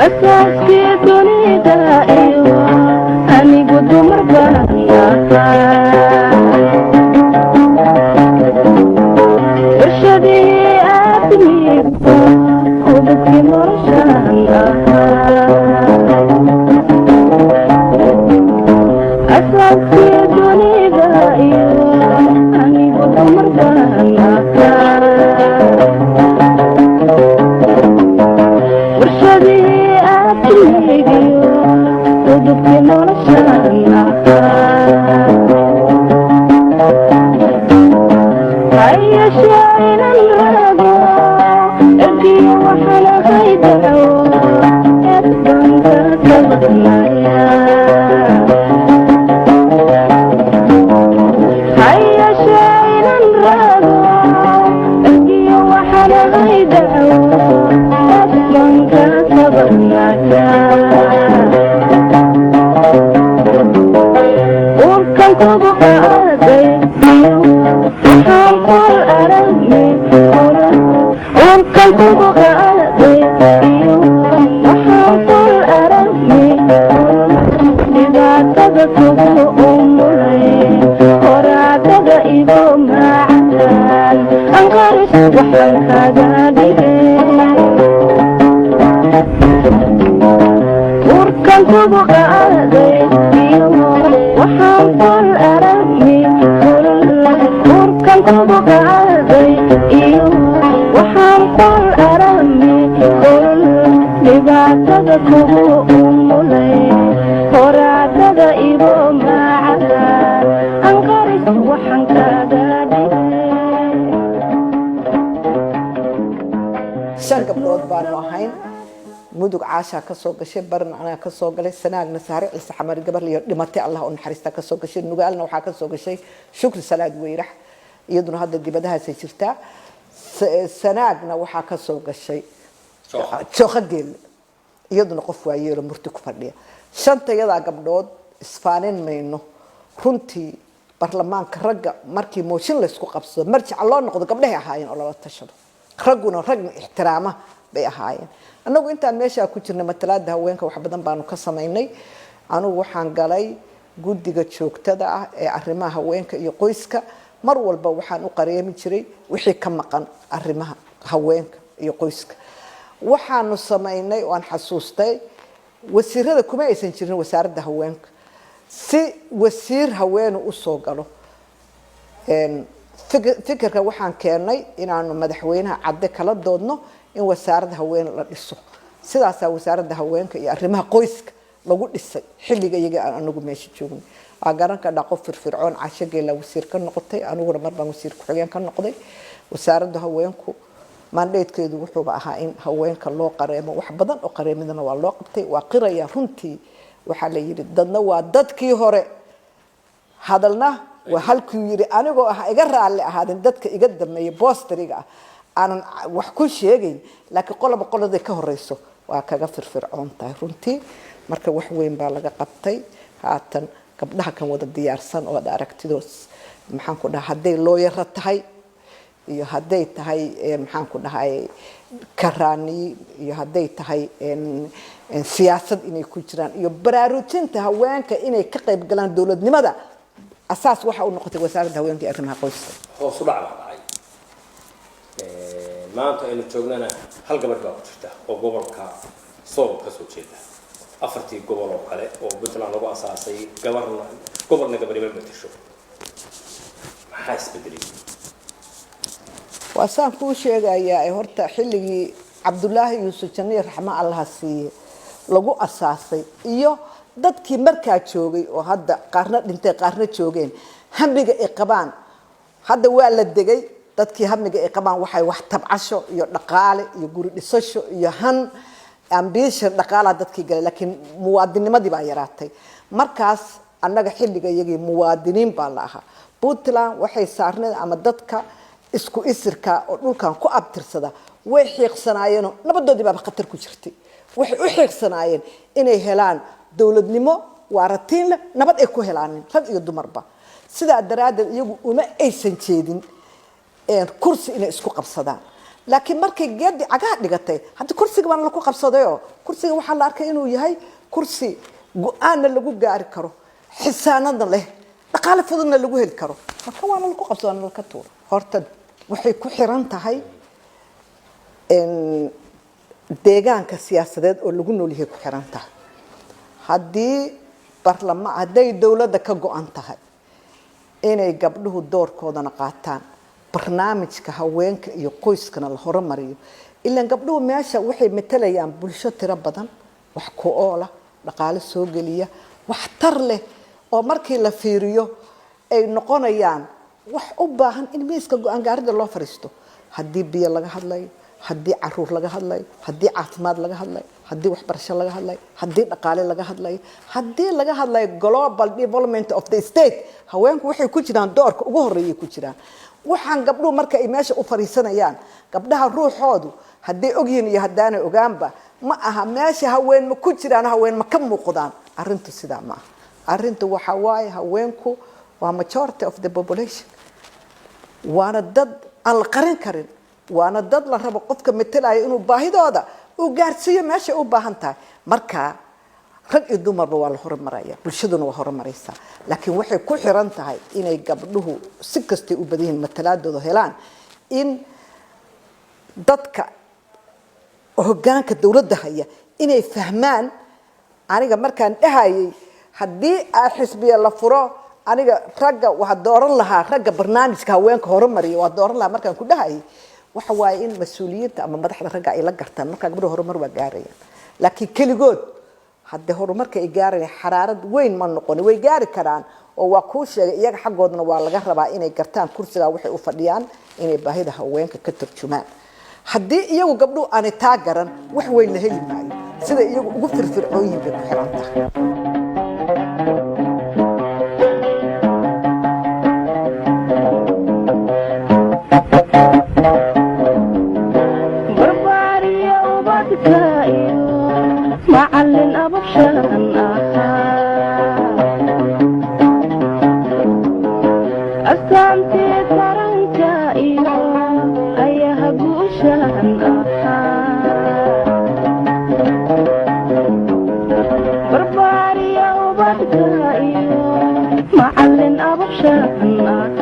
أساسي دنيدا إيوا أني قدوم ربنا إرشادي أبني خذتي مرشان أساسي دنيدا إيوا أني قدوم ربنا mudug caasha ka soo gashay baran ana ka soo galay sanaagna saare ciise xamar gabar liyo dhimatay allah u naxariista ka soo gashay nugaalna waxa ka soo gashay shukri salaad weyrax iyaduna hadda dibadaha ay jirtaa sanaagna waxa ka soo gashay jooqageel iyaduna qof waayeelo murti ku fadhiya shantayada gabdhood isfaanin mayno runtii baarlamaanka ragga markii mooshin la isku qabsado marjic loo noqdo gabdhaha ahaayeen oo la tashado ragguna rag ixtiraama bay ahaayeen anagu intaan meesha ku jirnay matalaada haweenka wax badan baanu ka sameynay anigu waxaan galay guddiga joogtada ah ee arrimaha haweenka iyo qoyska mar walba waxaan u qareemi jiray wixii ka maqan arrimaha haweenka iyo qoyska waxaanu sameynay oo aan xasuustay wasiirada kuma aysan jirin wasaaradda haweenka si wasiir haweenu u soo galo fikirka waxaan keenay inaanu madaxweynaha cadde kala doodno in wasaaradda haween la dhiso sidaas wasaaradda haweenka iyo arrimaha qoyska lagu dhisay xilliga iyaga anagu meesha joognay agaranka dhaqo firfircoon caashageela wasiir ka noqotay aniguna mar baan wasiir ku xigeen ka noqday wasaaradda haweenku mandatekeedu wuxuu ahaa in haweenka loo qareemo wax badan oo qareemidana waa loo qabtay waa qiraya runtii waxa la yiri dadna waa dadkii hore hadalna waa halkii yiri anigoo ah iga raali ahaadin dadka iga dameeyay boosteriga aanan wax ku sheegayn laakiin qolada ka horeyso waa kaga firfircoon tahay runtii marka wax weyn baa laga qabtay haatan gabdhaha kan wada diyaarsan oo aragtidoos maxaan ku dhahay haday loo yara tahay iyo haday tahay maxaan ku dhahay karaani iyo haday tahay siyaasad inay ku jiraan iyo baraarujinta haweenka inay ka qayb galaan dawladnimada asaas waxa uu noqotay wasaaradda haweenka iyo arrimaha qoyska hoos u dhacay maanta aynu joognana hal gabadh baa ku jirta oo gobolka Sool ka soo jeeda afartii gobol oo kale oo Puntland lagu asaasay gobolna gabadh ma matasho maxaa isbedelay wasaan ku sheegayaa horta xilligii Cabdullaahi Yuusuf Jannay raxma Allah siiye lagu asaasay iyo dadkii markaa joogay oo hadda qaarna dhintay qaarna joogeen hamiga ay qabaan hadda waa la degay dadkii hamiga ay qabaan waxay wax tabcasho iyo dhaqaale iyo guri dhisasho iyo han ambition dhaqaale dadkii galay laakiin muwaadinimadii baa yaraatay markaas annaga xilliga iyagii muwaadiniin baa la ahaa Puntland waxay saarnay ama dadka isku isirka oo dhulkan ku abtirsada way xiiqsanaayeen nabadoodii baa khatar ku jirtay waxay u xiiqsanaayeen inay helaan dawladnimo waaratiin nabad ay ku helaan rag iyo dumarba sida daraadad iyagu uma aysan jeedin kursi inay isku qabsadaan laakiin markay geedi cagaha dhigatay hadda kursiga baan lagu qabsadayo kursiga waxa la arkay inuu yahay kursi go'aan lagu gaari karo xisaanada leh dhaqaale fududna lagu heli karo marka waana lagu qabsadana la ka tuuro horta waxay ku xiran tahay in deegaanka siyaasadeed oo lagu nool yahay ku xiran tahay haddii barlamaan haday dawladda ka go'an tahay inay gabdhuhu doorkoodana qaataan barnaamijka haweenka iyo qoyskana la horumariyo ilaa gabdhuhu meesha waxay matalayaan bulsho tiro badan wax ku oola dhaqaale soo geliya wax tar leh oo markii la fiiriyo ay noqonayaan wax u baahan in miiska go'aan gaarida loo fariisto haddii biyo laga hadlayo haddii caruur laga hadlayo haddii caafimaad laga hadlayo haddii waxbarasho laga hadlayo haddii dhaqaale laga hadlayo haddii laga hadlayo global development of the state haweenku waxay ku jiraan doorka ugu horeeyay ku jiraan waxaan gabdhuhu marka ay meesha u fariisanayaan gabdhaha ruuxoodu haddii ogyihiin iyo haddaanay ogaanba ma aha meesha haween ma ku jiraan haween ma ka muuqdaan arrintu sidaa ma aha arrintu waxa waaye haweenku waa majority of the population waana dad aan la qarin karin waana dad la rabo qofka metelaya inuu baahidooda uu gaarsiiyo meesha u baahan tahay marka rag iyo dumarba waa la horumaraya bulshaduna waa horumaraysaa laakiin waxay ku xiran tahay inay gabdhuhu si kasta u badiyeen matalaadooda helaan in dadka hoggaanka dawladda haya inay fahmaan aniga markaan dhahayay haddii xisbiya la furo aniga ragga waxa dooran lahaa ragga barnaamijka haweenka horumariyo waa dooran lahaa markaan ku dhahayay waxa waaye in mas'uuliyiinta ama madaxda ragga ay la gartaan marka gabdhuhu horumar waa gaarayaan laakiin kaligood hadda horumarka ay gaarayaan xaraarad weyn ma noqon way gaari karaan oo waa ku sheegay iyaga xagoodna waa laga rabaa inay gartaan kursiga waxay u fadhiyaan inay baahida haweenka ka tarjumaan haddii iyagu gabdhuhu aan taa garan wax weyn la heli maayo sida iyagu ugu firfircoon yihiin ku xiran tahay معلن أبو شان أستمتي فرنك أيها بوشان برباري وبدك معلن أبو شان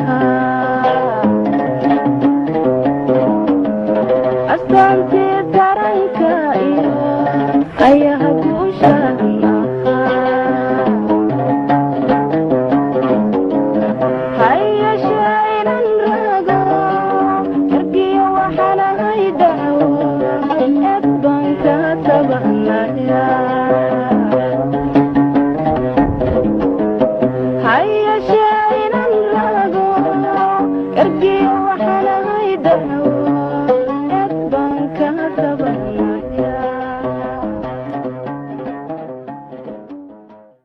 أستمتي فرنك أيها بوشان هيا شايلا الرقا ترقي وحنا هيدعو أبان كتبنا هيا شايلا الرقا ترقي وحنا هيدعو أبان كتبنا